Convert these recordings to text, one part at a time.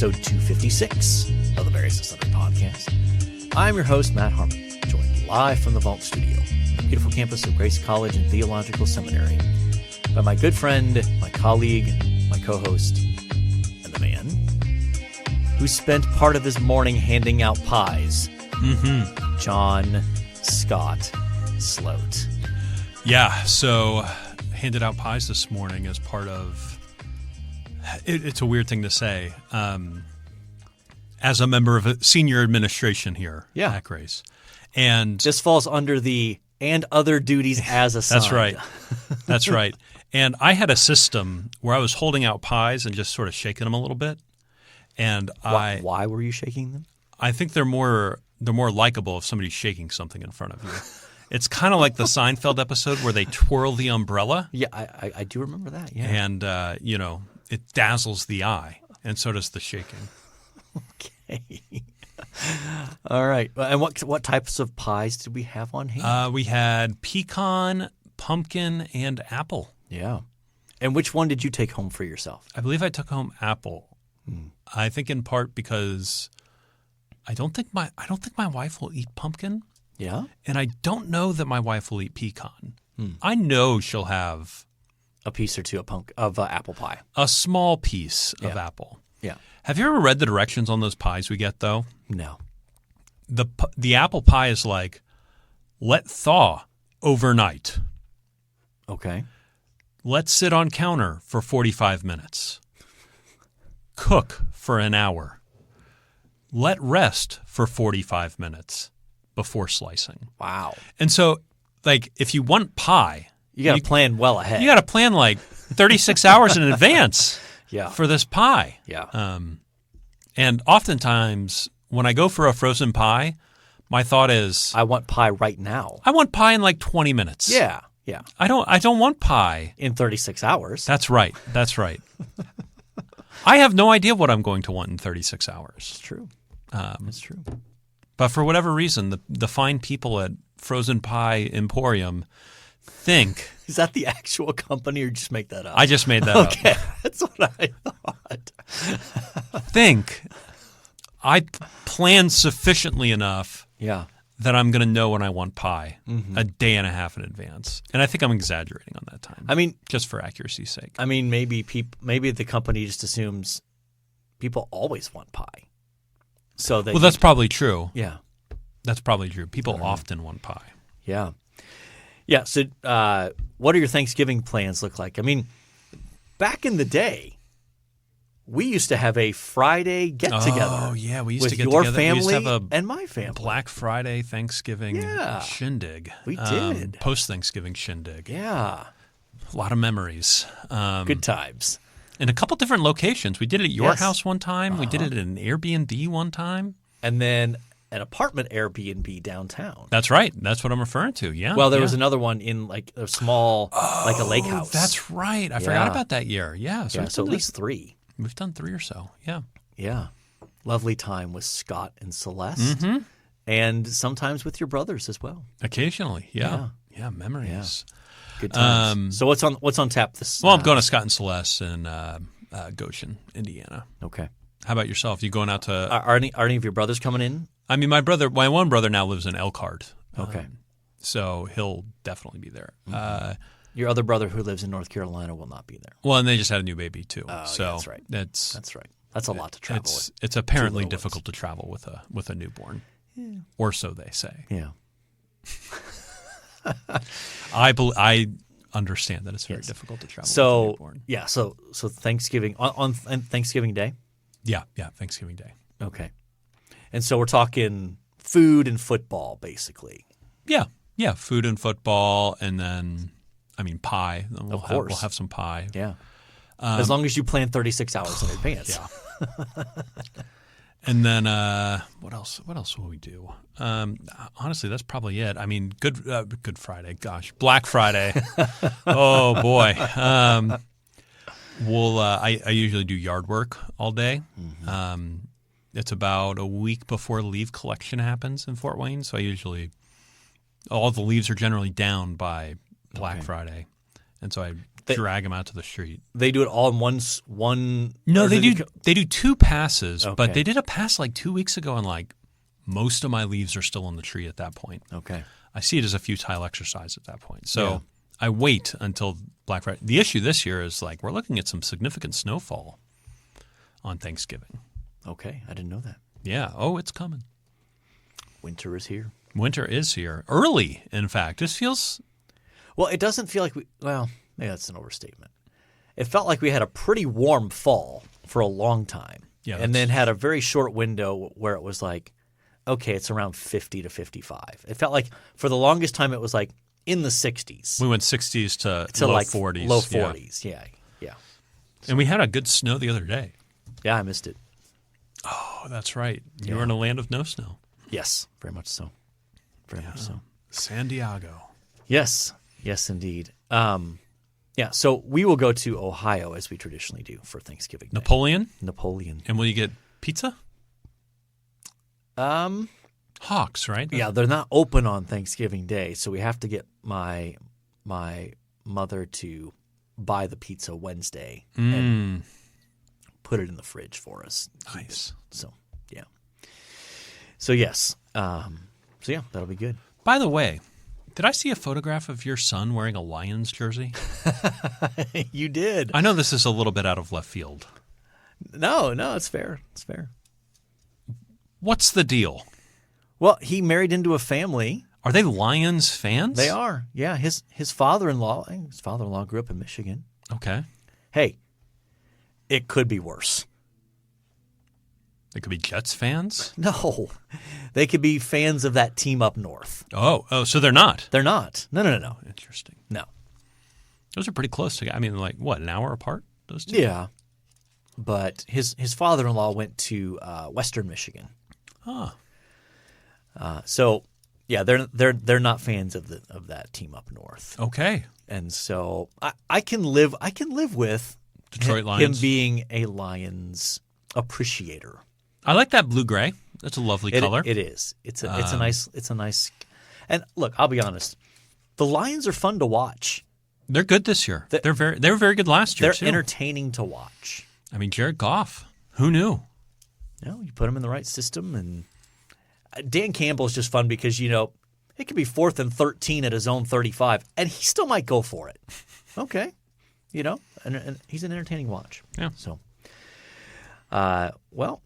episode 256 of the Various Sunday podcast. I'm your host, Matt Harmon, joined live from the Vault Studio, the beautiful campus of Grace College and Theological Seminary, by my good friend, my colleague, my co-host, and the man who spent part of his morning handing out pies, John Scott Sloat. Yeah, so handed out pies this morning as part of, it's a weird thing to say, as a member of a senior administration here at Grace. And this falls under the and other duties as assigned. That's right. That's right. And I had a system where I was holding out pies and just sort of shaking them a little bit. And why were you shaking them? I think they're more likable if somebody's shaking something in front of you. It's kind of like the Seinfeld episode where they twirl the umbrella. Yeah, I do remember that. Yeah, and it dazzles the eye, and so does the shaking. Okay. All right. And what types of pies did we have on hand? We had pecan, pumpkin, and apple. Yeah. And which one did you take home for yourself? I believe I took home apple. I think in part because I don't think my wife will eat pumpkin. Yeah. And I don't know that my wife will eat pecan. I know she'll have a piece or two of apple pie. A small piece of apple. Yeah. Have you ever read the directions on those pies we get, though? No. The apple pie is like, let thaw overnight. Okay. Let sit on counter for 45 minutes. Cook for an hour. Let rest for 45 minutes before slicing. Wow. And so, like, if you want pie, you got to plan well ahead. You got to plan like 36 hours in advance Yeah. for this pie. Yeah. And oftentimes when I go for a frozen pie, my thought is, I want pie right now. I want pie in like 20 minutes. Yeah. Yeah. I don't want pie in 36 hours. That's right. That's right. I have no idea what I'm going to want in 36 hours. It's true. It's true. But for whatever reason, the fine people at Frozen Pie Emporium think... Is that the actual company or just make that up? I just made that up. Okay, that's what I thought. Think I plan sufficiently enough that I'm going to know when I want pie a day and a half in advance. And I think I'm exaggerating on that time. I mean, just for accuracy's sake. I mean, maybe the company just assumes people always want pie. So that's probably true. Yeah. That's probably true. People often want pie. Yeah. Yeah. So what do your Thanksgiving plans look like? I mean, back in the day, we used to have a Friday get-together. Oh, yeah. We used with to get your together. family we used to have and my family. Black Friday Thanksgiving shindig. We did. Post-Thanksgiving shindig. Yeah. A lot of memories. Good times. In a couple different locations. We did it at your house one time. We did it at an Airbnb one time. And then an apartment Airbnb downtown. That's right. That's what I'm referring to. Yeah. Well, there was another one in like a small, like a lake house. That's right. I forgot about that year. Yeah. So at least 3. We've done 3 or so. Yeah. Yeah. Lovely time with Scott and Celeste. And sometimes with your brothers as well. Occasionally. Yeah. Yeah. Memories. Yeah. Good times. So what's on tap this? Well, I'm going to Scott and Celeste in Goshen, Indiana. Okay. How about yourself? You going out to? Are any of your brothers coming in? I mean, my one brother now lives in Elkhart. Okay. So he'll definitely be there. Your other brother who lives in North Carolina will not be there. Well, and they just had a new baby too. Oh, so that's right. That's right. That's a lot to travel with. It's apparently difficult to travel with a newborn, or so they say. Yeah. I understand that it's very difficult to travel with a newborn. Yeah, so Thanksgiving on Thanksgiving Day? Yeah, Thanksgiving Day. Okay. And so we're talking food and football basically. Yeah, food and football, and then pie. Of course. We'll have some pie. Yeah. As long as you plan 36 hours in advance. Yeah. And then what else will we do? Honestly, that's probably it. I mean, Good Friday. Gosh, Black Friday. Oh boy. I usually do yard work all day. It's about a week before leaf collection happens in Fort Wayne, so all the leaves are generally down by Black Friday. and so I drag them out to the street. They do it all in one. No, they do 2 passes, Okay. but they did a pass like 2 weeks ago, and like most of my leaves are still on the tree at that point. Okay. I see it as a futile exercise at that point. So Yeah. I wait until Black Friday. The issue this year is like we're looking at some significant snowfall on Thanksgiving. Okay, I didn't know that. Yeah. Oh, it's coming. Winter is here. Winter is here. Early, in fact. This feels... Well, it doesn't feel like well, maybe that's an overstatement. It felt like we had a pretty warm fall for a long time. Yeah, and then had a very short window where it was like, okay, it's around 50 to 55. It felt like for the longest time it was like in the 60s. We went 60s to low like 40s. Low Yeah. 40s, yeah. And we had a good snow the other day. Yeah, I missed it. Oh, that's right. You Yeah. were in a land of no snow. Yes, very much so. Very much so. San Diego. Yes, indeed. Yeah, so we will go to Ohio as we traditionally do for Thanksgiving Day. Napoleon? And will you get pizza? Hawks, right? Yeah, they're not open on Thanksgiving Day, so we have to get my mother to buy the pizza Wednesday and put it in the fridge for us. Nice. So, yeah. So, yes. So, yeah, that'll be good. By the way, did I see a photograph of your son wearing a Lions jersey? You did. I know this is a little bit out of left field. No, it's fair. It's fair. What's the deal? Well, he married into a family. Are they Lions fans? They are. Yeah, his father-in-law grew up in Michigan. Okay. Hey, it could be worse. They could be Jets fans? No, they could be fans of that team up north. Oh, so they're not. They're not. No. Interesting. No. Those are pretty close together. I mean, like, what, an hour apart, those two? Yeah. But his father-in-law went to Western Michigan. Oh. So, yeah, they're not fans of that team up north. Okay. And so I can live with Detroit Lions. him being a Lions appreciator. I like that blue-gray. That's a lovely color. It is. It's a nice. And look, I'll be honest. The Lions are fun to watch. They're good this year. They were very good last year, They're too. entertaining to watch. I mean, Jared Goff. Who knew? You put him in the right system, and Dan Campbell is just fun because it could be 4th and 13 at his own 35, and he still might go for it. Okay, and he's an entertaining watch. Yeah. So, well,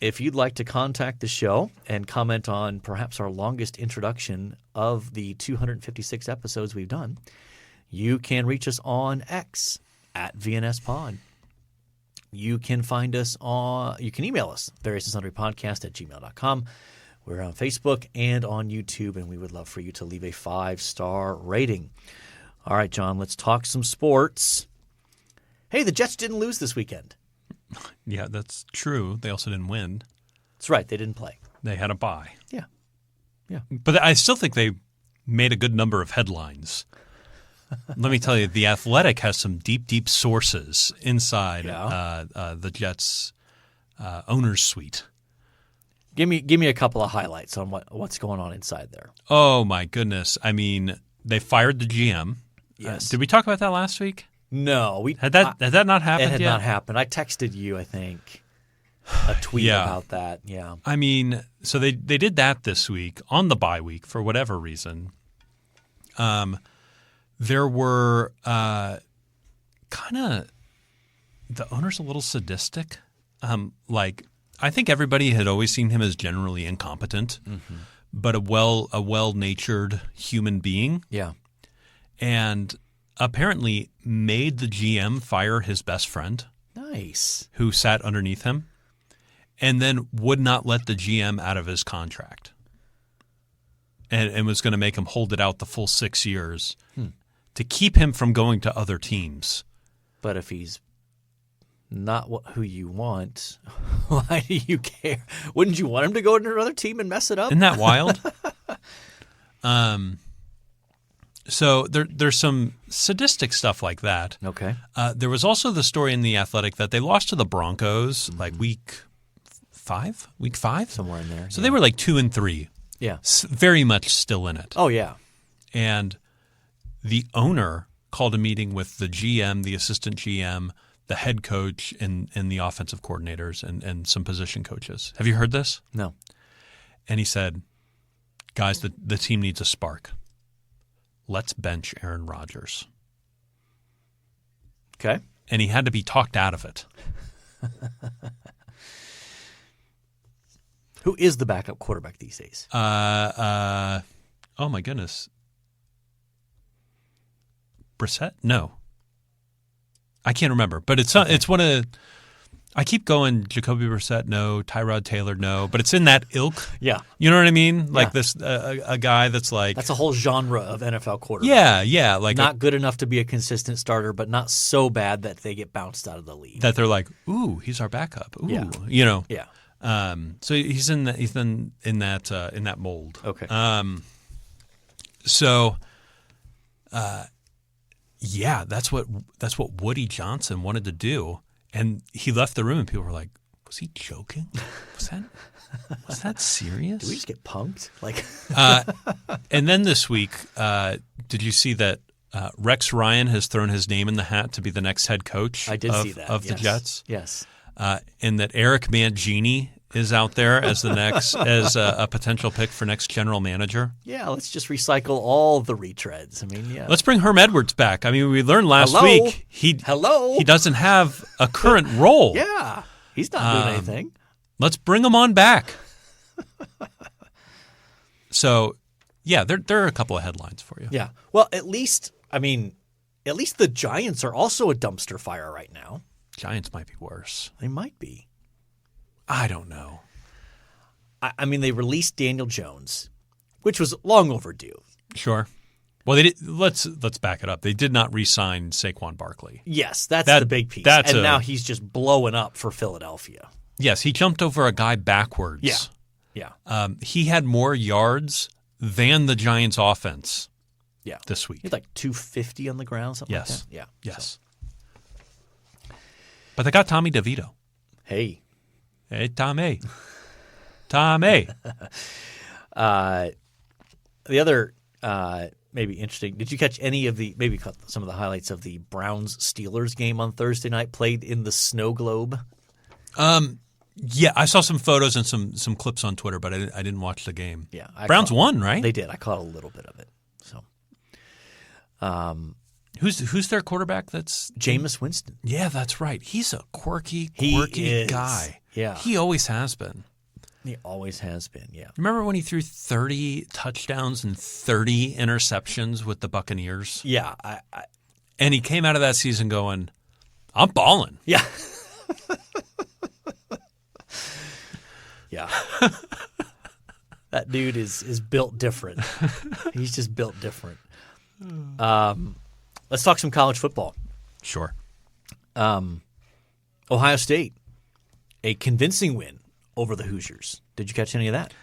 if you'd like to contact the show and comment on perhaps our longest introduction of the 256 episodes we've done, you can reach us on X at VNSPod. You can find us you can email us, variousandsunderpodcast@gmail.com. We're on Facebook and on YouTube, and we would love for you to leave a 5-star rating. All right, John, let's talk some sports. Hey, the Jets didn't lose this weekend. Yeah, that's true. They also didn't win. That's right. They didn't play. They had a bye. Yeah. But I still think they made a good number of headlines. Let me tell you, The Athletic has some deep, deep sources inside the Jets' owner's suite. Give me a couple of highlights on what's going on inside there. Oh, my goodness. I mean, they fired the GM. Yes. Did we talk about that last week? No. Had that not happened It had yet? not happened. I texted you, I think, a tweet about that. Yeah. I mean, so they did that this week on the bye week for whatever reason. There were kind of the owner's a little sadistic. I think everybody had always seen him as generally incompetent, but a well-natured human being. Yeah. And apparently made the GM fire his best friend. Nice. Who sat underneath him, and then would not let the GM out of his contract. And was going to make him hold it out the full 6 years to keep him from going to other teams. But if he's not who you want, why do you care? Wouldn't you want him to go to another team and mess it up? Isn't that wild? So there's some sadistic stuff like that. Okay. There was also the story in The Athletic that they lost to the Broncos like week five, somewhere in there. So they were like 2-3. Yeah. Very much still in it. Oh yeah. And the owner called a meeting with the GM, the assistant GM, the head coach, and the offensive coordinators and some position coaches. Have you heard this? No. And he said, guys, the team needs a spark. Let's bench Aaron Rodgers. Okay. And he had to be talked out of it. Who is the backup quarterback these days? Oh, my goodness. Brissett? No. I can't remember. But it's one of – I keep going Jacoby Brissett, no. Tyrod Taylor, no. But it's in that ilk. Yeah. You know what I mean? Like Yeah. this a guy that's like – That's a whole genre of NFL quarterback. Yeah. Like Not good enough to be a consistent starter, but not so bad that they get bounced out of the league. that they're like, ooh, he's our backup. Ooh, Yeah. you know. Yeah. So he's in that mold. Okay. Yeah, that's what Woody Johnson wanted to do, and he left the room, and people were like, "Was he joking? Was that serious?" Did we just get punked? Like, And then this week, did you see that Rex Ryan has thrown his name in the hat to be the next head coach? I did see that of the yes. Jets. Yes. And that Eric Mangini is out there as the next as a potential pick for next general manager. Yeah, let's just recycle all the retreads. I mean, yeah. Let's bring Herm Edwards back. I mean, we learned last Hello? week he doesn't have a current role. Yeah, he's not doing anything. Let's bring him on back. So, yeah, there are a couple of headlines for you. Yeah. Well, at least the Giants are also a dumpster fire right now. Giants might be worse. They might be. I don't know. I mean, they released Daniel Jones, which was long overdue. Sure. Well, they did, let's back it up. They did not re-sign Saquon Barkley. Yes, that's the big piece. And now he's just blowing up for Philadelphia. Yes, he jumped over a guy backwards. Yeah. He had more yards than the Giants' offense. Yeah. This week. He's like 250 on the ground, something Yes. like that. Yeah. Yes. But they got Tommy DeVito. Hey, Tommy. Tommy. The other maybe interesting. Did you catch any of maybe some of the highlights of the Browns-Steelers game on Thursday night played in the snow globe? Yeah, I saw some photos and some clips on Twitter, but I didn't watch the game. Yeah, Browns won, right? They did. I caught a little bit of it. So, who's their quarterback? That's Jameis Winston. Yeah, that's right. He's a quirky is. guy. Yeah, he always has been. He always has been. Yeah. Remember when he threw 30 touchdowns and 30 interceptions with the Buccaneers? Yeah. And he came out of that season going, "I'm balling." Yeah. Yeah. That dude is built different. He's just built different. Let's talk some college football. Sure. Ohio State, a convincing win over the Hoosiers. Did you catch any of that?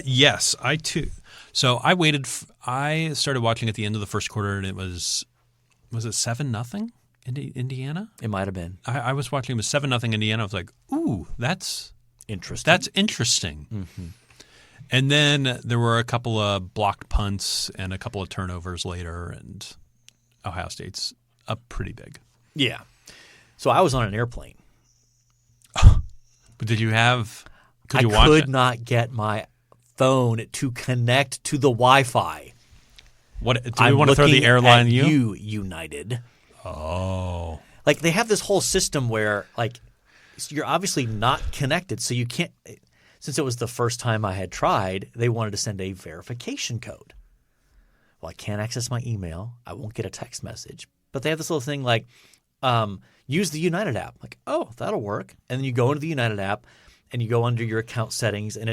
Yes, I too. So I waited. I started watching at the end of the first quarter, and it was it 7-0 Indiana? It might have been. I was watching. It was 7-0 Indiana. I was like, ooh, that's interesting. That's interesting. Mm-hmm. And then there were a couple of blocked punts and a couple of turnovers later, and Ohio State's up pretty big. Yeah. So I was on an airplane. But did you have? I could not get my phone to connect to the Wi-Fi. What do we want to throw the airline? You United. Oh. Like they have this whole system where like you're obviously not connected, so you can't. Since it was the first time I had tried, they wanted to send a verification code. Well, I can't access my email. I won't get a text message. But they have this little thing like use the United app. Like, oh, that'll work. And then you go into the United app and you go under your account settings, and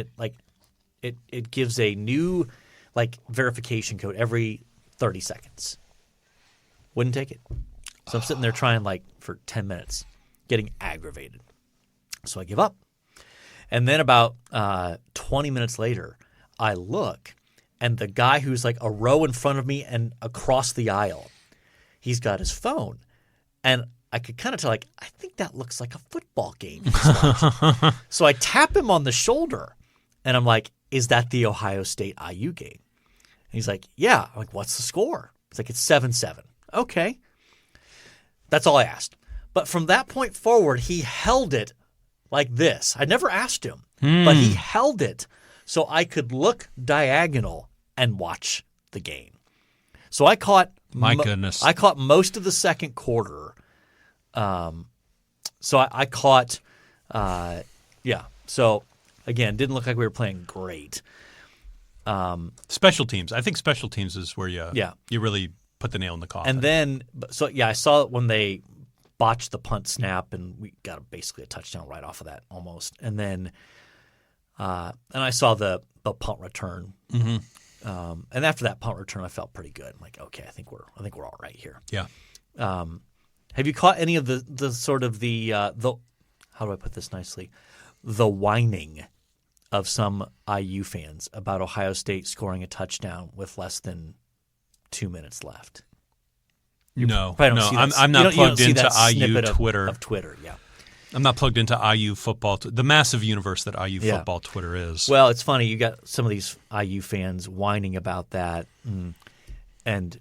it gives a new like verification code every 30 seconds. Wouldn't take it. So I'm sitting there trying like for 10 minutes, getting aggravated. So I give up. And then about 20 minutes later, I look, and the guy who's like a row in front of me and across the aisle, he's got his phone. And I could kind of tell, like, I think that looks like a football game. So I tap him on the shoulder, and I'm like, is that the Ohio State IU game? And he's like, yeah. I'm like, what's the score? It's like, it's 7-7. Okay. That's all I asked. But from that point forward, he held it like this. I never asked him, but he held it so I could look diagonal and watch the game. So I caught goodness. I caught most of the second quarter. So I caught So again, didn't look like we were playing great. Special teams. I think special teams is where you really put the nail in the coffin. And then I saw it when they botched the punt snap and we got basically a touchdown right off of that almost. And then and I saw the punt return. Mm-hmm. And after that punt return, I felt pretty good. I'm like, okay, I think we're all right here. Yeah. Have you caught any of the sort of the how do I put this nicely? The whining of some IU fans about Ohio State scoring a touchdown with less than 2 minutes left? No, I'm not plugged into IU Twitter. Of Twitter, yeah. I'm not plugged into IU football, the massive universe that IU football Twitter is. Well, it's funny. You got some of these IU fans whining about that, and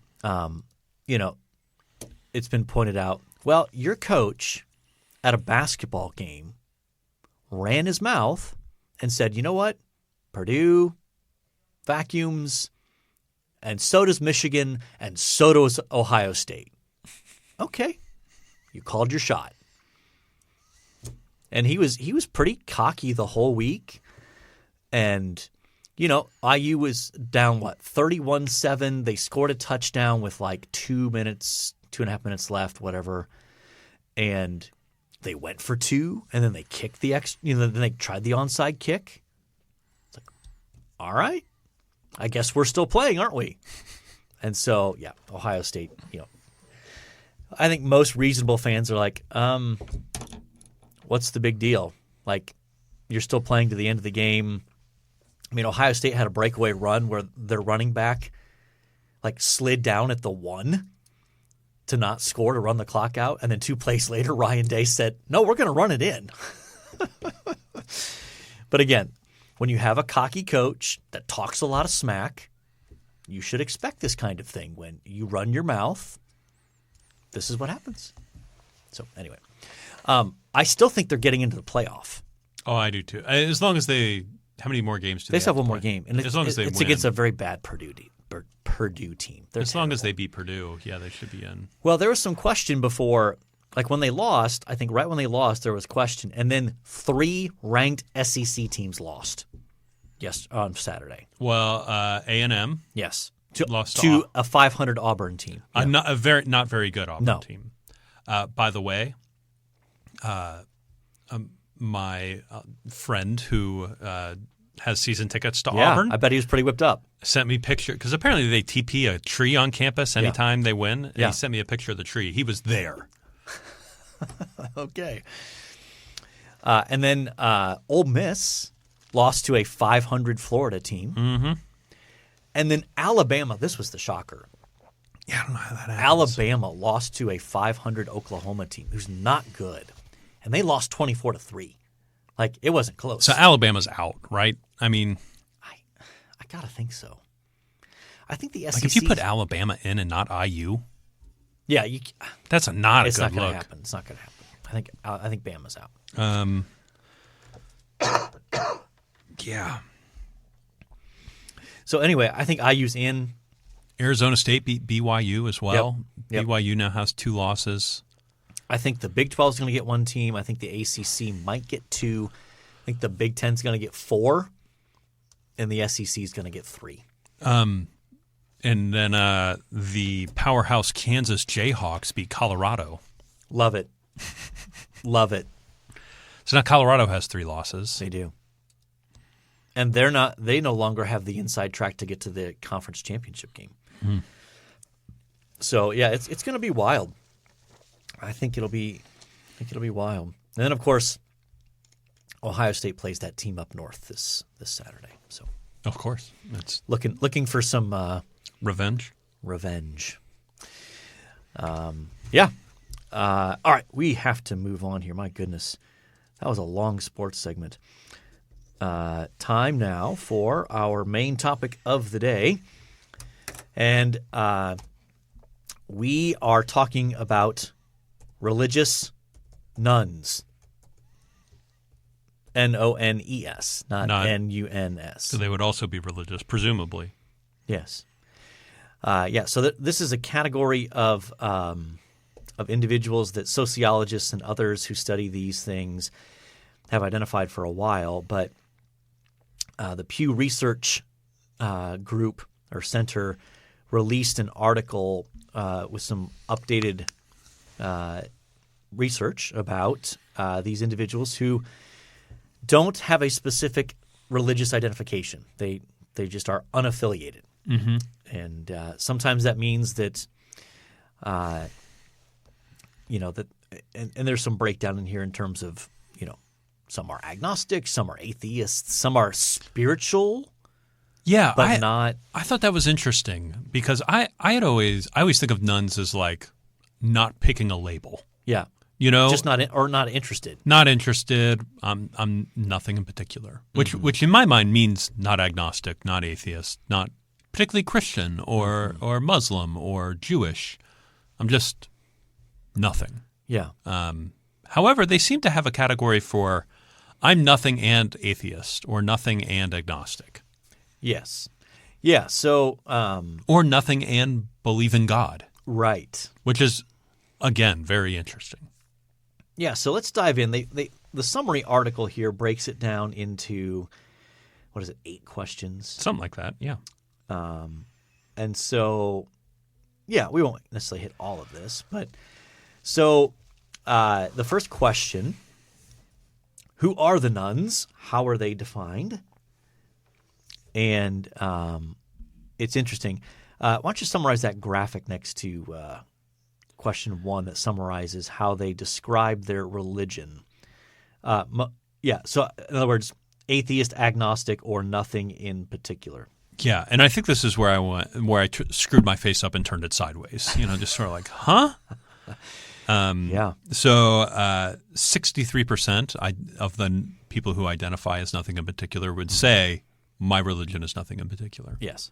it's been pointed out. Well, your coach at a basketball game ran his mouth and said, "You know what? Purdue vacuums, and so does Michigan, and so does Ohio State." Okay, you called your shot. And he was pretty cocky the whole week. And, IU was down, 31-7. They scored a touchdown with 2.5 minutes left, whatever. And they went for two, and then they kicked the then they tried the onside kick. It's like, all right, I guess we're still playing, aren't we? And so, Ohio State, I think most reasonable fans are like, what's the big deal? You're still playing to the end of the game. I mean, Ohio State had a breakaway run where their running back slid down at the 1 to not score to run the clock out. And then 2 plays later, Ryan Day said, no, we're going to run it in. But again, when you have a cocky coach that talks a lot of smack, you should expect this kind of thing. When you run your mouth, this is what happens. So anyway, I still think they're getting into the playoff. Oh, I do too. As long as how many more games do they have? They still have one more game. And as long as they it's win. against a very bad Purdue team. As long as they beat Purdue, they should be in. Well, there was some question before, when they lost, I think right when they lost, there was question. And then 3 ranked SEC teams lost on Saturday. Well, A&M. Yes. Lost to a 500 Auburn team. Yeah. Not very good Auburn team. By the way, my friend who has season tickets to Auburn. I bet he was pretty whipped up. Sent me a picture because apparently they TP a tree on campus anytime they win. And he sent me a picture of the tree. He was there. Okay. And then Ole Miss lost to a 500 Florida team. Mm-hmm. And then Alabama, this was the shocker. Yeah, I don't know how that happens. Alabama lost to a 500 Oklahoma team who's not good. And they lost 24-3. It wasn't close. So Alabama's out, right? I mean, I gotta think so. I think the SEC. If you put Alabama in and not IU, not that's not a good look. It's not gonna happen. It's not gonna happen. I think Bama's out. Yeah. So anyway, I think IU's in. Arizona State beat BYU as well. Yep. BYU now has 2 losses. I think the Big 12 is going to get 1 team. I think the ACC might get 2. I think the Big 10 is going to get 4. And the SEC is going to get 3. And then the powerhouse Kansas Jayhawks beat Colorado. Love it. Love it. So now Colorado has 3 losses. They do. And they no longer have the inside track to get to the conference championship game. Mm. So it's going to be wild. I think it'll be wild. And then of course, Ohio State plays that team up north this Saturday. So of course, it's looking for some revenge. All right, we have to move on here. My goodness, that was a long sports segment. Time now for our main topic of the day, and we are talking about religious nuns. N-O-N-E-S, not N-U-N-S. So they would also be religious, presumably. Yes. So this is a category of individuals that sociologists and others who study these things have identified for a while, but the Pew Research Group or Center released an article with some updated research about these individuals who don't have a specific religious identification. They just are unaffiliated. Mm-hmm. And sometimes that means that, and there's some breakdown in here in terms of, some are agnostic, some are atheists, some are spiritual. Yeah, but not. I thought that was interesting because I always think of nuns as like not picking a label. Yeah, just not interested. Not interested. I'm nothing in particular, which in my mind means not agnostic, not atheist, not particularly Christian or Muslim or Jewish. I'm just nothing. Yeah. However, they seem to have a category for I'm nothing and atheist or nothing and agnostic. Yes. Yeah. So or nothing and believe in God. Right. Which is, again, very interesting. Yeah. So let's dive in. The summary article here breaks it down into, 8 questions? Something like that. Yeah. And so, we won't necessarily hit all of this, but so the first question, who are the nuns? How are they defined? And it's interesting. Why don't you summarize that graphic next to question 1 that summarizes how they describe their religion? So in other words, atheist, agnostic, or nothing in particular. Yeah, and I think this is where I screwed my face up and turned it sideways. Just sort of like, huh? So 63% of the people who identify as nothing in particular would say my religion is nothing in particular. Yes.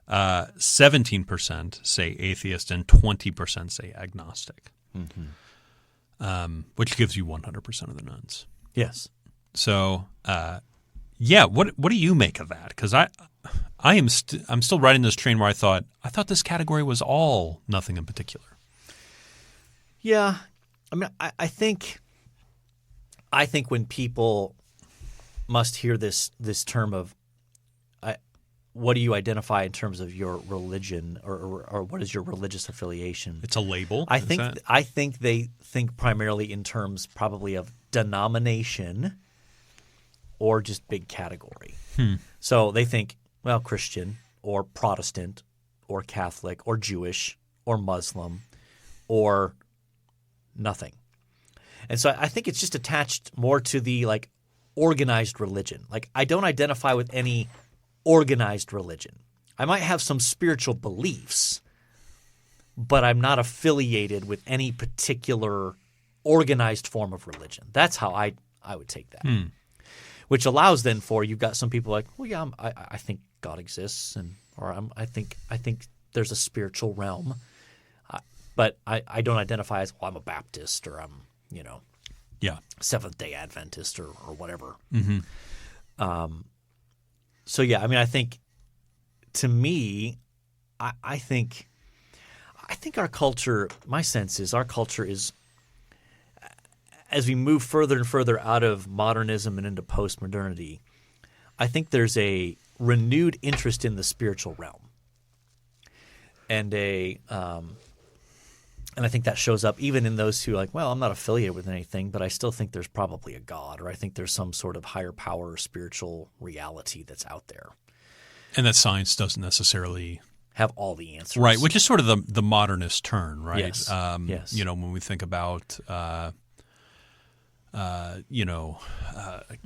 17% say atheist and 20% say agnostic, which gives you 100% of the nuns. Yes. So, what do you make of that? Because I'm still riding this train where I thought this category was all nothing in particular. Yeah, I mean, I think when people must hear this term of what do you identify in terms of your religion or what is your religious affiliation? It's a label. I think they think primarily in terms probably of denomination or just big category. So they think, well, Christian or Protestant or Catholic or Jewish or Muslim or nothing. And so I think it's just attached more to the organized religion. I don't identify with any organized religion. I might have some spiritual beliefs, but I'm not affiliated with any particular organized form of religion. That's how I would take that. Which allows then for you've got some people like, well, yeah, I think God exists, I think there's a spiritual realm, but I don't identify as, well, I'm a Baptist or I'm Seventh-day Adventist or whatever. So I mean, I think to me, I think our culture. My sense is our culture is, as we move further and further out of modernism and into postmodernity, I think there's a renewed interest in the spiritual realm, and I think that shows up even in those who I'm not affiliated with anything, but I still think there's probably a God, or I think there's some sort of higher power or spiritual reality that's out there. And that science doesn't necessarily have all the answers. Right, which is sort of the modernist turn, right? Yes. Yes. When we think about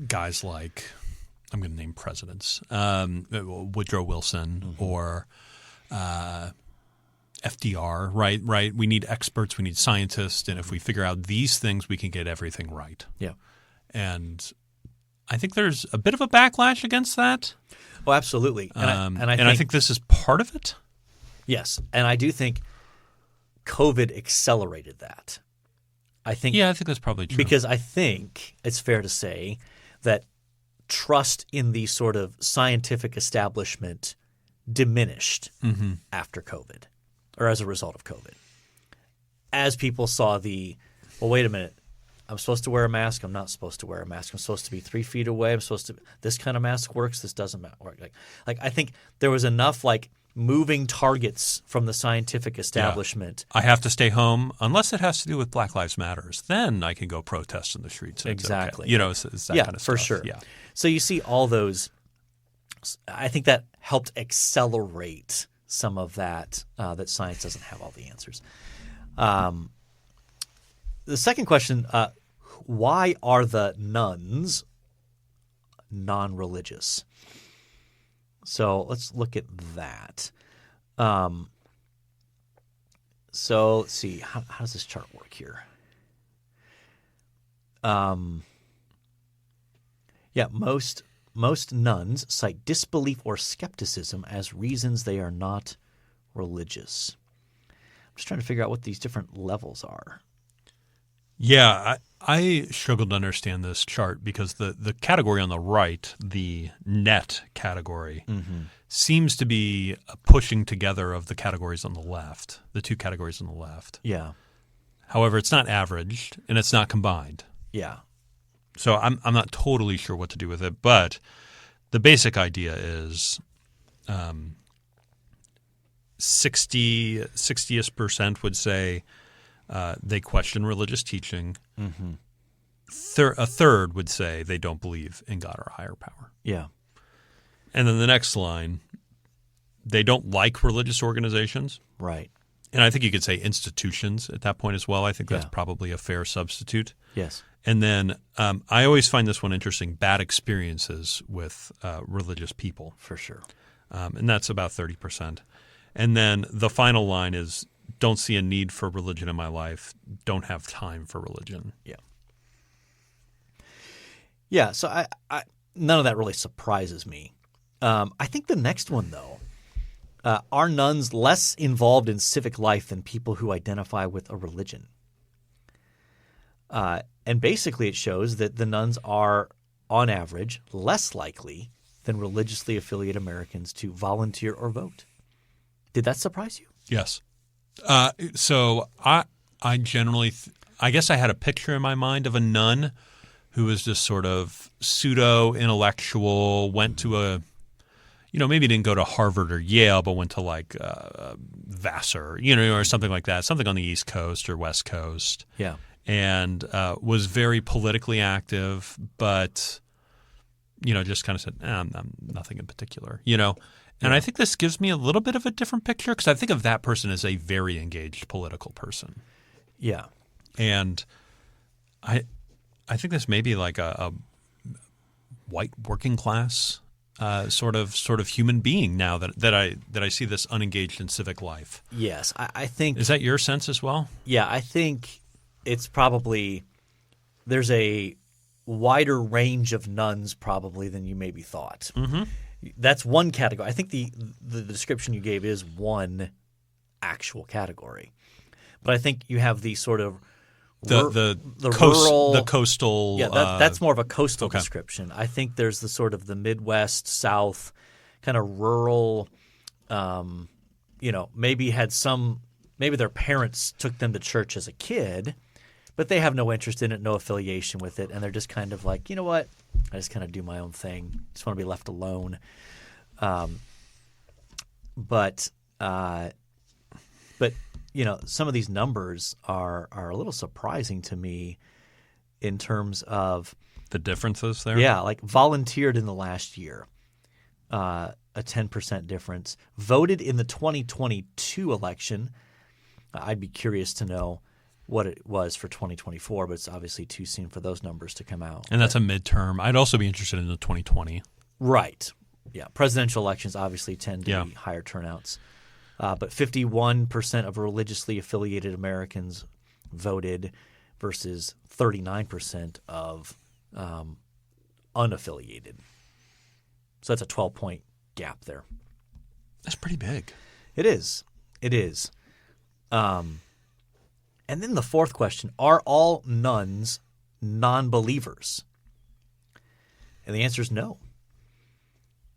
guys like, I'm going to name presidents, Woodrow Wilson or FDR, right? We need experts, we need scientists, and if we figure out these things, we can get everything right. Yeah. And I think there's a bit of a backlash against that. Oh, absolutely. I think this is part of it. Yes, and I do think COVID accelerated that. I think that's probably true. because I think it's fair to say that trust in the sort of scientific establishment diminished after COVID or as a result of COVID. As people saw well, wait a minute, I'm supposed to wear a mask. I'm not supposed to wear a mask. I'm supposed to be 3 feet away. I'm supposed to – this kind of mask works. This doesn't work. Like I think there was enough like moving targets from the scientific establishment. I have to stay home unless it has to do with Black Lives Matters. Then I can go protest in the streets. Exactly. Okay. It's that kind of stuff. For sure. Yeah. So you see all those – I think that helped accelerate some of that that science doesn't have all the answers. The second question, why are the nuns non-religious? So let's look at that. So let's see. How does this chart work here? Most nuns cite disbelief or skepticism as reasons they are not religious. I'm just trying to figure out what these different levels are. Yeah, I struggled to understand this chart because the category on the right, the net category, seems to be a pushing together of the categories on the left, the two categories on the left. Yeah. However, it's not averaged and it's not combined. Yeah. So I'm not totally sure what to do with it, but the basic idea is 60% would say they question religious teaching. A third would say they don't believe in God or a higher power. Yeah. And then the next line, they don't like religious organizations. Right. And I think you could say institutions at that point as well. I think that's probably a fair substitute. Yes. And then I always find this one interesting, bad experiences with religious people. For sure. And that's about 30%. And then the final line is, don't see a need for religion in my life, don't have time for religion. Yeah. Yeah, so I none of that really surprises me. I think the next one, though, are nuns less involved in civic life than people who identify with a religion? And basically it shows that the nuns are, on average, less likely than religiously affiliated Americans to volunteer or vote. Did that surprise you? Yes. So I generally I guess I had a picture in my mind of a nun who was this sort of pseudo-intellectual, went to maybe didn't go to Harvard or Yale, but went to like Vassar, or something like that, something on the East Coast or West Coast. Yeah. And was very politically active, but, just kind of said, I'm nothing in particular, And I think this gives me a little bit of a different picture because I think of that person as a very engaged political person. Yeah. And I think this may be like a white working class sort of human being now that I see this unengaged in civic life. Yes, I think. Is that your sense as well? Yeah, I think it's probably there's a wider range of nuns probably than you maybe thought. Mm-hmm. That's one category. I think the description you gave is one actual category, but I think you have the sort of the rural, the coastal. Yeah, that's more of a coastal description. I think there's the sort of the Midwest, South, kind of rural. Maybe maybe their parents took them to church as a kid, but they have no interest in it, no affiliation with it, and they're just kind of like, you know what? I just kind of do my own thing. Just want to be left alone. But some of these numbers are a little surprising to me in terms of the differences there. Yeah, like volunteered in the last year, a 10% difference. Voted in the 2022 election. I'd be curious to know what it was for 2024, but it's obviously too soon for those numbers to come out. And that's a midterm. I'd also be interested in the 2020. Right. Yeah. Presidential elections obviously tend to be higher turnouts. But 51% of religiously affiliated Americans voted versus 39% of unaffiliated. So that's a 12-point gap there. That's pretty big. It is. It is. And then the fourth question, are all nuns non-believers? And the answer is no.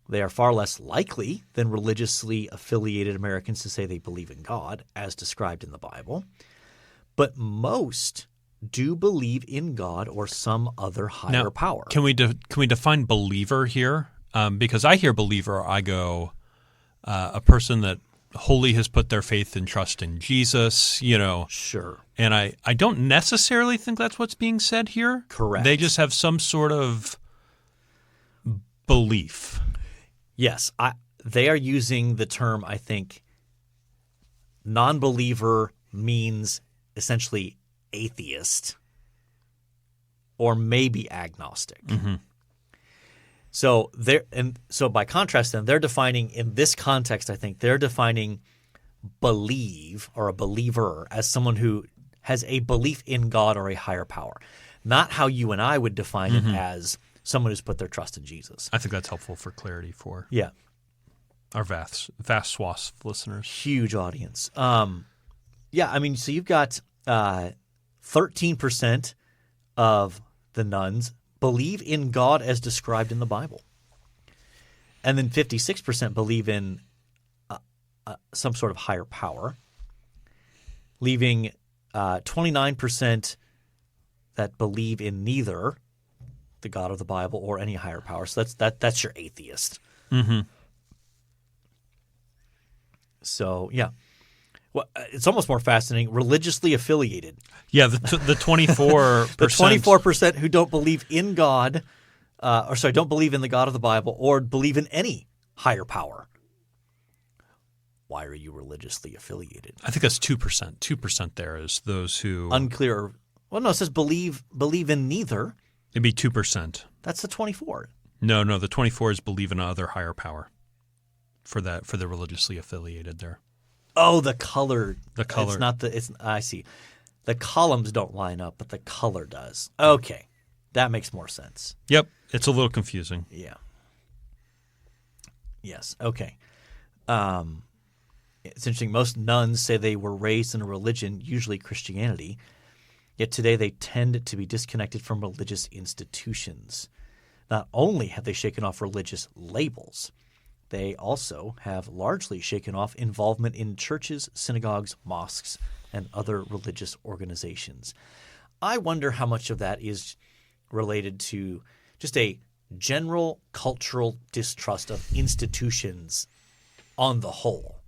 They are far less likely than religiously affiliated Americans to say they believe in God, as described in the Bible. But most do believe in God or some other higher power. Can we define believer here? Because I hear believer, I go a person that wholly has put their faith and trust in Jesus, Sure. And I don't necessarily think that's what's being said here. Correct. They just have some sort of belief. Yes. They are using the term, I think, non-believer means essentially atheist or maybe agnostic. Mm-hmm. So by contrast, then they're defining in this context, I think they're defining believe or a believer as someone who has a belief in God or a higher power, not how you and I would define it as someone who's put their trust in Jesus. I think that's helpful for clarity for our vast swaths of listeners. Huge audience. So you've got 13% of the nuns believe in God as described in the Bible. And then 56% believe in some sort of higher power, leaving 29% that believe in neither the God of the Bible or any higher power. So that's your atheist. Mm-hmm. So, yeah. Well, it's almost more fascinating. Religiously affiliated. Yeah, the 24%. The 24% who don't believe in God, don't believe in the God of the Bible or believe in any higher power. Why are you religiously affiliated? I think that's 2%. 2% there is those who unclear. Well, no, it says believe in neither. It'd be 2%. That's the 24. No, the 24 is believe in other higher power. For the religiously affiliated there. Oh, the color. The color. It's not I see. The columns don't line up, but the color does. Okay. That makes more sense. Yep. It's a little confusing. Yeah. Yes. Okay. It's interesting. Most nuns say they were raised in a religion, usually Christianity, yet today they tend to be disconnected from religious institutions. Not only have they shaken off religious labels, they also have largely shaken off involvement in churches, synagogues, mosques, and other religious organizations. I wonder how much of that is related to just a general cultural distrust of institutions on the whole.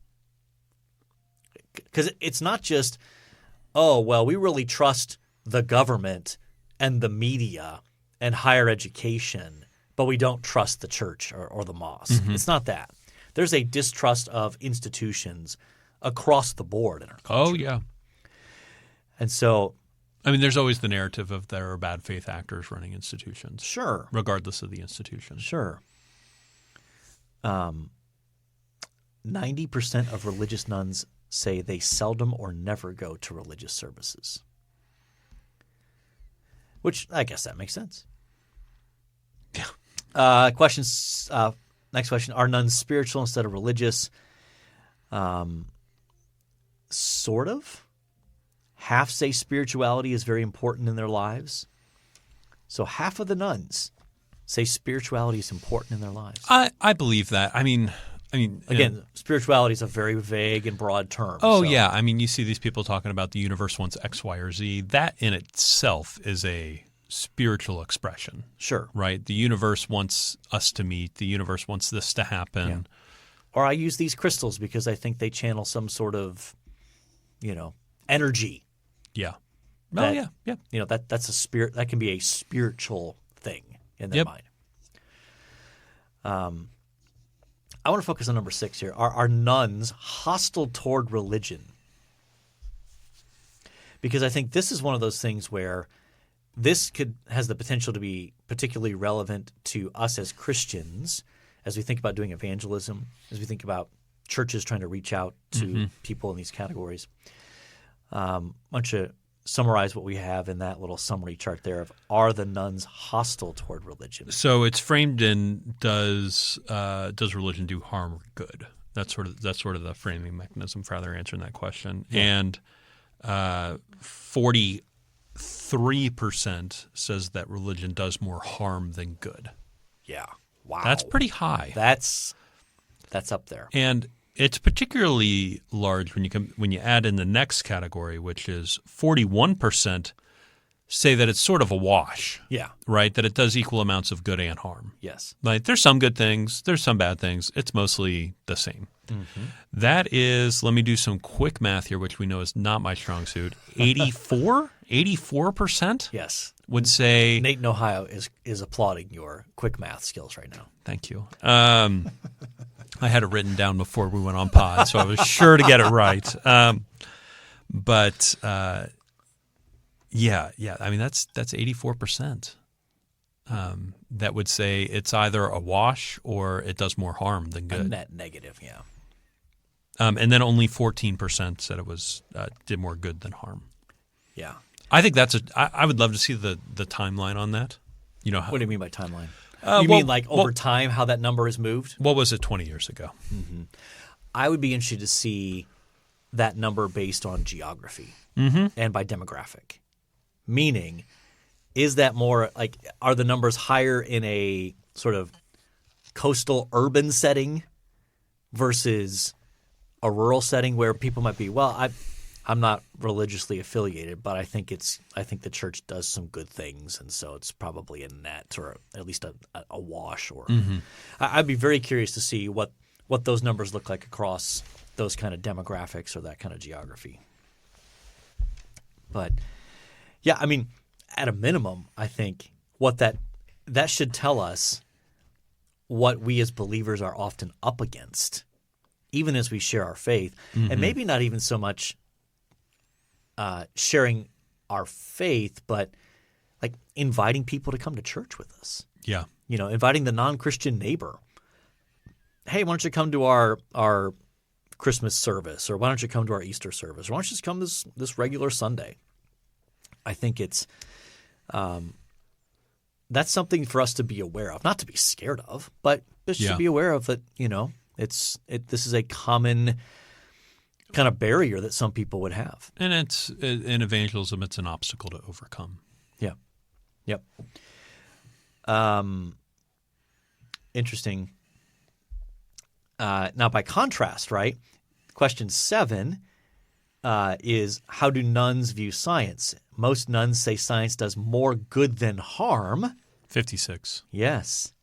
Because it's not just, we really trust the government and the media and higher education, but we don't trust the church or the mosque. Mm-hmm. It's not that. There's a distrust of institutions across the board in our culture. Oh, yeah. And so there's always the narrative of there are bad faith actors running institutions. Sure. Regardless of the institution. Sure. 90% of religious nuns say they seldom or never go to religious services. Which I guess that makes sense. Yeah. Next question. Are nuns spiritual instead of religious? Sort of. Half say spirituality is very important in their lives. So half of the nuns say spirituality is important in their lives. I believe that. Again, spirituality is a very vague and broad term. Oh, so. Yeah. You see these people talking about the universe wants X, Y, or Z. That in itself is a spiritual expression. Sure. Right? The universe wants us to meet. The universe wants this to happen. Yeah. Or I use these crystals because I think they channel some sort of, energy. Yeah. Yeah. That's a spirit. That can be a spiritual thing in their mind. I want to focus on number 6 here. Are nuns hostile toward religion? Because I think this is one of those things where this has the potential to be particularly relevant to us as Christians as we think about doing evangelism, as we think about churches trying to reach out to people in these categories. Why don't you summarize what we have in that little summary chart there of are the nuns hostile toward religion? So it's framed in does religion do harm or good? That's sort of the framing mechanism for how they're answering that question. Yeah. And 43% says that religion does more harm than good. Yeah. Wow. That's pretty high. That's up there. And it's particularly large when you add in the next category, which is 41% say that it's sort of a wash. Yeah. Right? That it does equal amounts of good and harm. Yes. Like there's some good things, there's some bad things. It's mostly the same. Mm-hmm. That is, let me do some quick math here, which we know is not my strong suit. 84% Yes. would say. Nate in Ohio is applauding your quick math skills right now. Thank you. I had it written down before we went on pod, so I was sure to get it right. Yeah. I mean, that's 84%. That would say it's either a wash or it does more harm than good. A net negative, yeah. And then only 14% said it was did more good than harm. Yeah. I think I would love to see the timeline on that. You know, what do you mean by timeline? You mean like over time how that number has moved? What was it 20 years ago? Mm-hmm. I would be interested to see that number based on geography and by demographic. Meaning, is that more like, are the numbers higher in a sort of coastal urban setting versus a rural setting where people might be, well, I'm not religiously affiliated, but I think the church does some good things, and so it's probably a net or at least a wash. Or I'd be very curious to see what those numbers look like across those kind of demographics or that kind of geography. But yeah, I mean, at a minimum, I think what that should tell us what we as believers are often up against, even as we share our faith, and maybe not even so much sharing our faith, but like inviting people to come to church with us. Yeah. You know, inviting the non-Christian neighbor. Hey, why don't you come to our Christmas service, or why don't you come to our Easter service, or why don't you just come this regular Sunday? I think it's that's something for us to be aware of, not to be scared of, but just to be aware of that. You know, this is a common kind of barrier that some people would have, and it's in evangelism, it's an obstacle to overcome. Yeah. Yep. Interesting. Now, by contrast, right? Question 7 is, how do nuns view science? Most nuns say science does more good than harm. 56. Yes.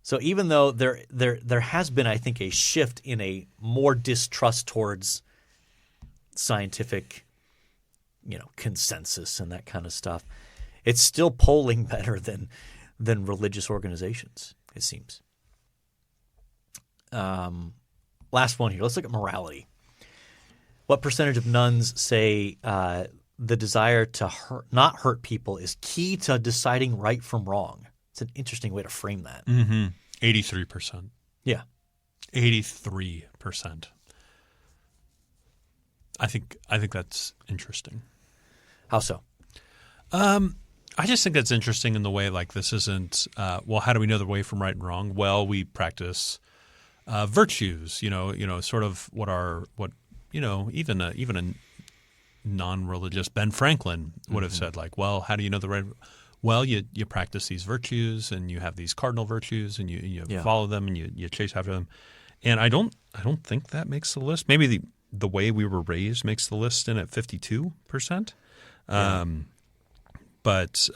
So even though there has been, I think, a shift in a more distrust towards scientific, consensus and that kind of stuff, it's still polling better than religious organizations, it seems. Last one here. Let's look at morality. What percentage of nuns say the desire to not hurt people is key to deciding right from wrong? It's an interesting way to frame that. 83%. Yeah. 83%. I think that's interesting. How so? I just think that's interesting in the way, like, this isn't how do we know the way from right and wrong? Well, we practice virtues, sort of even a non-religious Ben Franklin would have said, like, well, how do you know the right? Well, you practice these virtues, and you have these cardinal virtues, and you follow them, and you chase after them. And I don't think that makes the list. Maybe the way we were raised makes the list in at 52%. But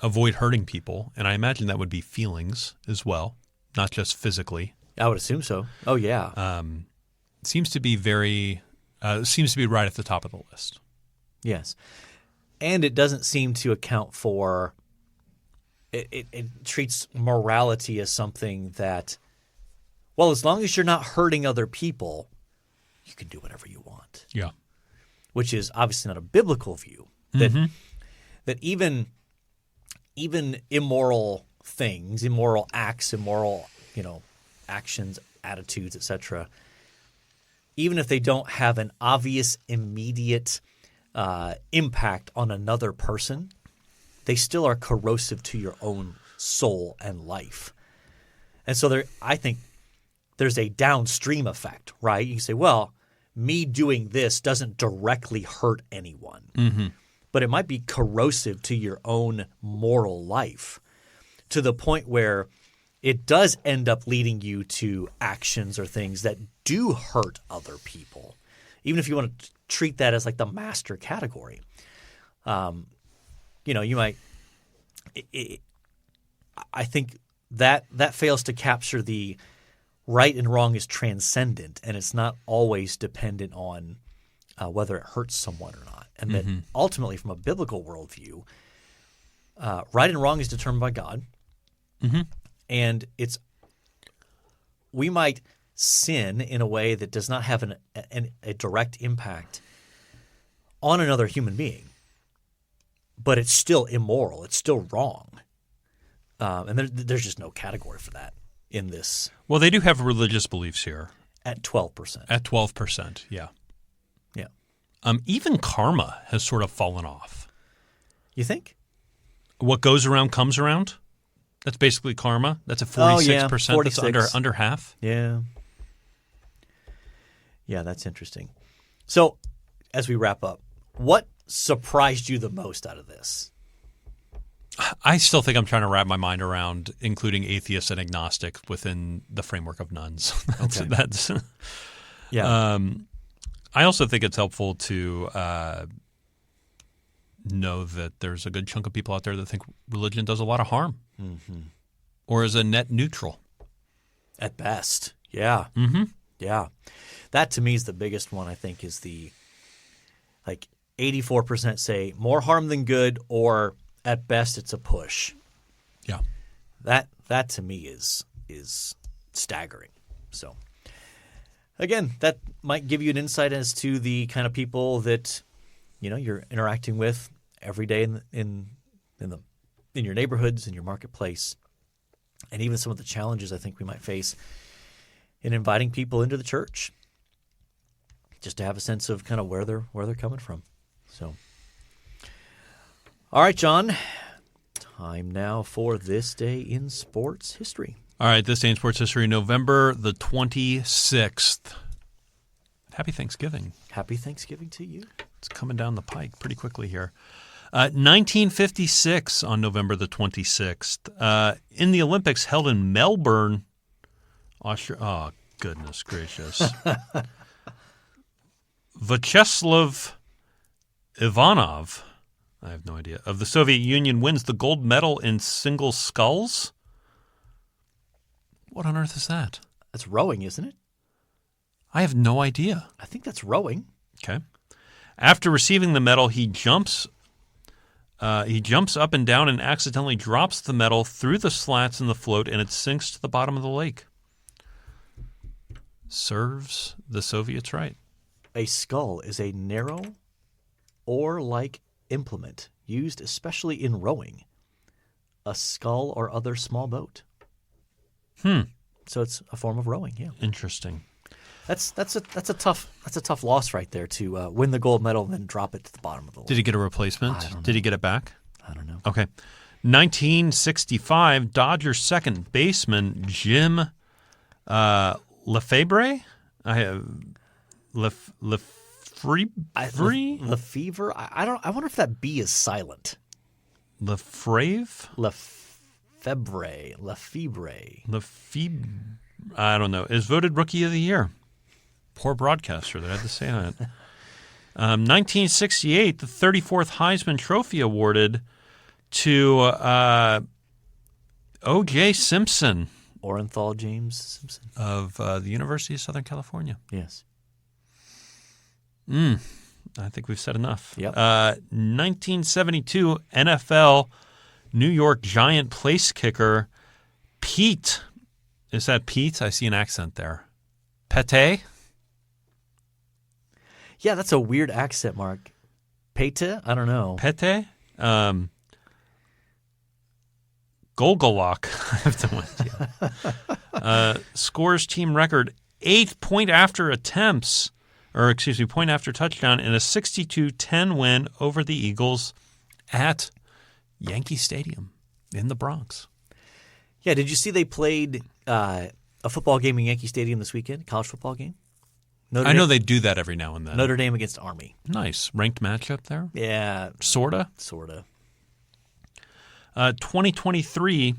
avoid hurting people, and I imagine that would be feelings as well, not just physically. I would assume so. Oh yeah. Seems to be right at the top of the list. Yes. And it doesn't seem to account for it treats morality as something that, well, as long as you're not hurting other people, you can do whatever you want. Yeah. Which is obviously not a biblical view. That even immoral things, immoral acts, immoral, actions, attitudes, etc., even if they don't have an obvious, immediate impact on another person, they still are corrosive to your own soul and life. And so I think there's a downstream effect, right? You say, well, me doing this doesn't directly hurt anyone, but it might be corrosive to your own moral life to the point where it does end up leading you to actions or things that do hurt other people, even if you want to treat that as like the master category. You might I think that fails to capture the right and wrong is transcendent, and it's not always dependent on whether it hurts someone or not. And that ultimately, from a biblical worldview, right and wrong is determined by God. And we might sin in a way that does not have a direct impact on another human being, but it's still immoral. It's still wrong. And there's just no category for that in this. Well, they do have religious beliefs here. At 12%. At 12%, yeah. Yeah. Even karma has sort of fallen off. You think? What goes around comes around? That's basically karma. That's a 46%. 46. That's under half. Yeah. Yeah, that's interesting. So, as we wrap up, what surprised you the most out of this? I still think I'm trying to wrap my mind around including atheists and agnostics within the framework of nuns. That's Yeah. I also think it's helpful to know that there's a good chunk of people out there that think religion does a lot of harm or is a net neutral. At best. Yeah. Yeah. That to me is the biggest one, I think, is the 84% say more harm than good, or at best it's a push. Yeah. That to me is staggering. So again, that might give you an insight as to the kind of people that you're interacting with every day in your neighborhoods, in your marketplace, and even some of the challenges I think we might face in inviting people into the church, just to have a sense of kind of where they're coming from. So, all right, John, time now for This Day in Sports History. All right, This Day in Sports History, November the 26th. Happy Thanksgiving. Happy Thanksgiving to you. It's coming down the pike pretty quickly here. 1956 on November the 26th. In the Olympics held in Melbourne, Australia. Oh, goodness gracious. Vyacheslav Ivanov, I have no idea, of the Soviet Union wins the gold medal in single sculls. What on earth is that? That's rowing, isn't it? I have no idea. I think that's rowing. Okay. After receiving the medal, he jumps up and down and accidentally drops the medal through the slats in the float, and it sinks to the bottom of the lake. Serves the Soviets right. A scull is a narrow oar-like implement used especially in rowing. A scull or other small boat. So it's a form of rowing. Yeah. Interesting. That's a tough loss right there to win the gold medal and then drop it to the bottom of the lake. Did he get a replacement? I don't know. Did he get it back? I don't know. Okay. 1965, Dodgers second baseman Jim Lefebvre. Lefevre. I wonder if that B is silent. Lefebvre. I don't know. Is voted Rookie of the Year. Poor broadcaster that had to say that. 1968, the 34th Heisman Trophy awarded to O.J. Simpson. Orenthal James Simpson. Of the University of Southern California. Yes. I think we've said enough. Yep. 1972, NFL New York Giant place kicker Pete. Is that Pete? I see an accent there. Pete? Yeah, that's a weird accent, Mark. Pete? I don't know. Pete? Golgolok. I have no idea. Scores team record 8 point after touchdown in a 62-10 win over the Eagles at Yankee Stadium in the Bronx. Yeah, did you see they played a football game in Yankee Stadium this weekend? College football game? I know they do that every now and then. Notre Dame against Army. Nice. Ranked matchup there? Yeah. Sorta? Sorta. 2023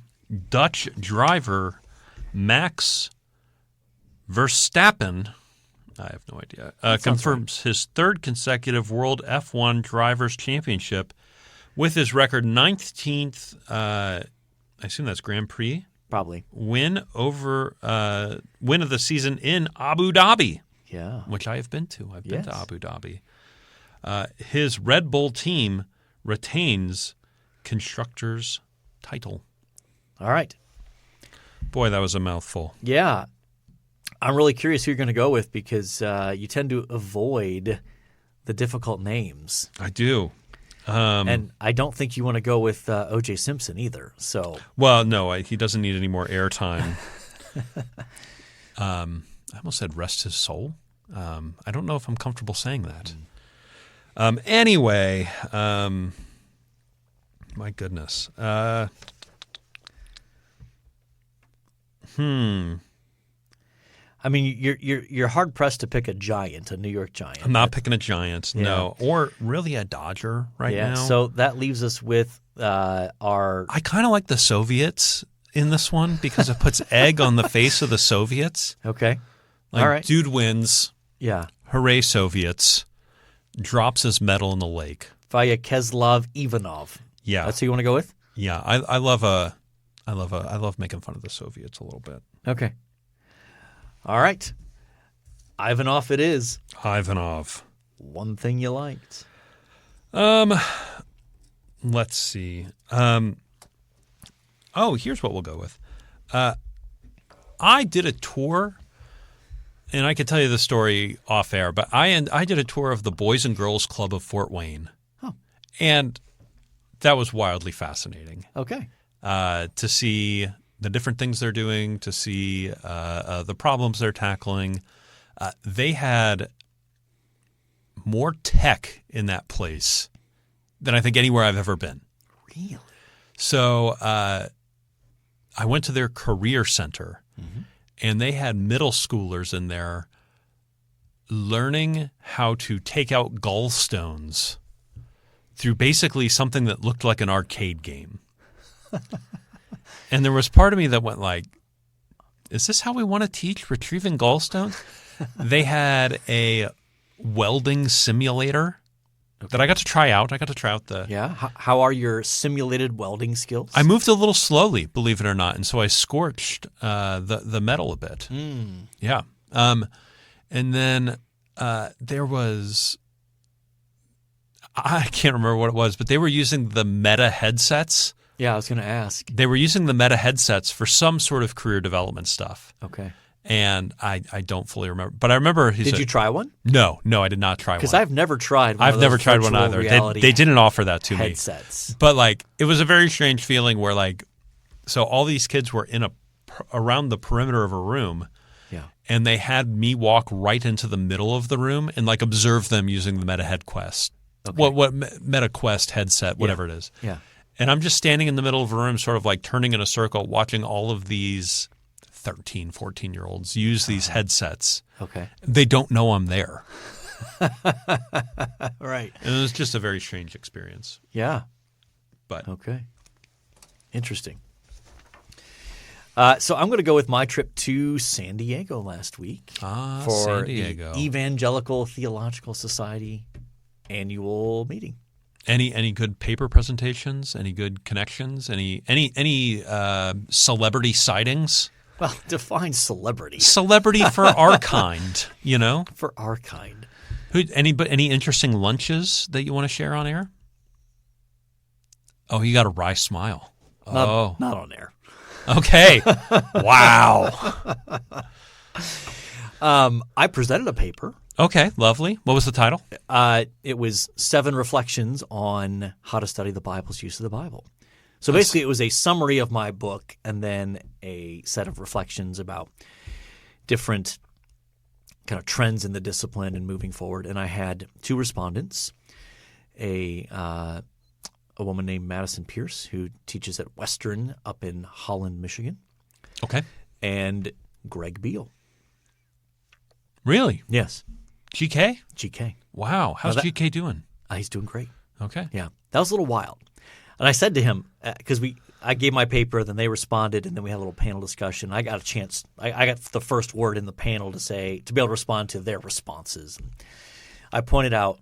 Dutch driver Max Verstappen, I have no idea, confirms his third consecutive World F1 Drivers' Championship with his record 19th, I assume that's Grand Prix? Probably. Win of the season in Abu Dhabi. Yeah. Which I have been to. I've been to Abu Dhabi. His Red Bull team retains constructor's title. All right. Boy, that was a mouthful. Yeah. I'm really curious who you're going to go with because you tend to avoid the difficult names. I do. And I don't think you want to go with O.J. Simpson either. So, well, no, he doesn't need any more airtime. I almost said rest his soul. I don't know if I'm comfortable saying that. Anyway, my goodness. I mean, you're hard pressed to pick a giant, a New York Giant. I'm not picking a Giant, no, or really a Dodger right now. So that leaves us with our. I kind of like the Soviets in this one because it puts egg on the face of the Soviets. Okay. Like, all right. Dude wins. Yeah. Hooray, Soviets. Drops his medal in the lake. Vyacheslav Ivanov. Yeah. That's who you want to go with? Yeah. I love making fun of the Soviets a little bit. Okay. All right. Ivanov it is. Ivanov. One thing you liked. Let's see. Here's what we'll go with. I did a tour, and I could tell you the story off air, but I did a tour of the Boys and Girls Club of Fort Wayne. Oh. And that was wildly fascinating. Okay. To see the different things they're doing, to see the problems they're tackling. They had more tech in that place than I think anywhere I've ever been. Really? So I went to their career center, and they had middle schoolers in there learning how to take out gallstones through basically something that looked like an arcade game. And there was part of me that went like, is this how we want to teach retrieving gallstones? They had a welding simulator that I got to try out. The. Yeah. How are your simulated welding skills? I moved a little slowly, believe it or not, and so I scorched the metal a bit. Yeah. And then there was, I can't remember what it was, but they were using the Meta headsets. Yeah, I was going to ask. They were using the Meta headsets for some sort of career development stuff. Okay. And I don't fully remember. But I remember he said, Did you try one? No, I did not try one. Because I've never tried one. I've never tried one either. They didn't offer that to headsets. me. But like, it was a very strange feeling where like, so all these kids were in around the perimeter of a room. Yeah. And they had me walk right into the middle of the room and like observe them using the Meta Head Quest. Okay. What Meta Quest headset, whatever it is. Yeah. And I'm just standing in the middle of a room, sort of like turning in a circle, watching all of these 13, 14-year-olds use these headsets. Okay. They don't know I'm there. Right. And it was just a very strange experience. Yeah. But okay. Interesting. So I'm going to go with my trip to San Diego last week for San Diego. the Evangelical Theological Society annual meeting. Any good paper presentations? Any good connections? Any celebrity sightings? Well, define celebrity. Celebrity for our kind, you know? For our kind. Any interesting lunches that you want to share on air? Oh, you got a wry smile. Not on air. Okay. Wow. I presented a paper. Okay, lovely. What was the title? It was 7 reflections on how to study the Bible's use of the Bible. So basically it was a summary of my book and then a set of reflections about different kind of trends in the discipline and moving forward. And I had 2 respondents, a woman named Madison Pierce who teaches at Western up in Holland, Michigan. Okay. And Greg Beal. Really? Yes. GK? GK. Wow. How's GK doing? He's doing great. Okay. Yeah. That was a little wild. And I said to him, because I gave my paper, then they responded, and then we had a little panel discussion. I got a chance. I got the first word in the panel to be able to respond to their responses. And I pointed out,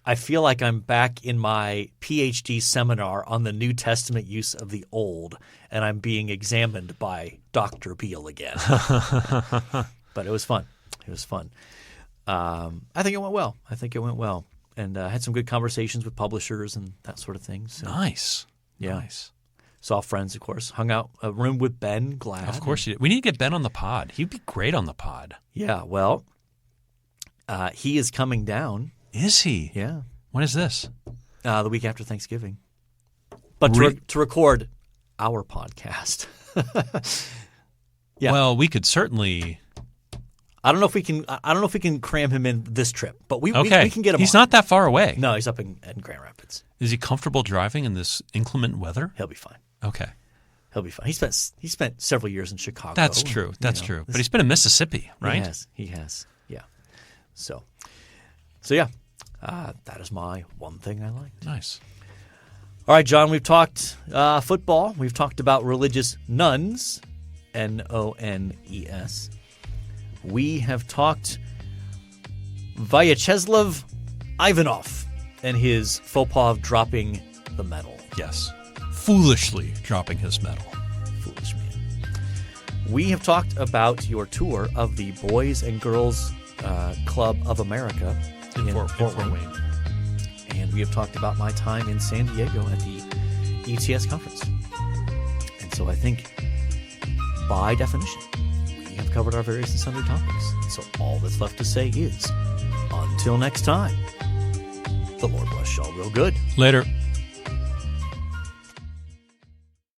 I feel like I'm back in my PhD seminar on the New Testament use of the Old, and I'm being examined by Dr. Beale again. But it was fun. It was fun. I think it went well. And had some good conversations with publishers and that sort of thing. So, nice. Yeah. Nice. Saw friends, of course. Hung out a room with Ben Glad. Of course you did. We need to get Ben on the pod. He'd be great on the pod. Yeah. Well, he is coming down. Is he? Yeah. When is this? The week after Thanksgiving. But to record our podcast. Yeah. Well, we could certainly. I don't know if we can cram him in this trip, but we can get him. He's on. not that far away. No, he's up in Grand Rapids. Is he comfortable driving in this inclement weather? He'll be fine. Okay. He'll be fine. He spent several years in Chicago. That's true. That's true. But he's been in Mississippi, right? He has. Yeah. So yeah, that is my one thing I liked. Nice. All right, John, we've talked football. We've talked about religious nuns, Nones. We have talked Vyacheslav Ivanov and his faux pas of dropping the medal. Yes. Foolishly dropping his medal. Foolish man. We have talked about your tour of the Boys and Girls Club of America in Fort Wayne. And we have talked about my time in San Diego at the ETS conference. And so I think, by definition, we have covered our various and sundry topics. And so all that's left to say is, until next time, the Lord bless y'all real good. Later.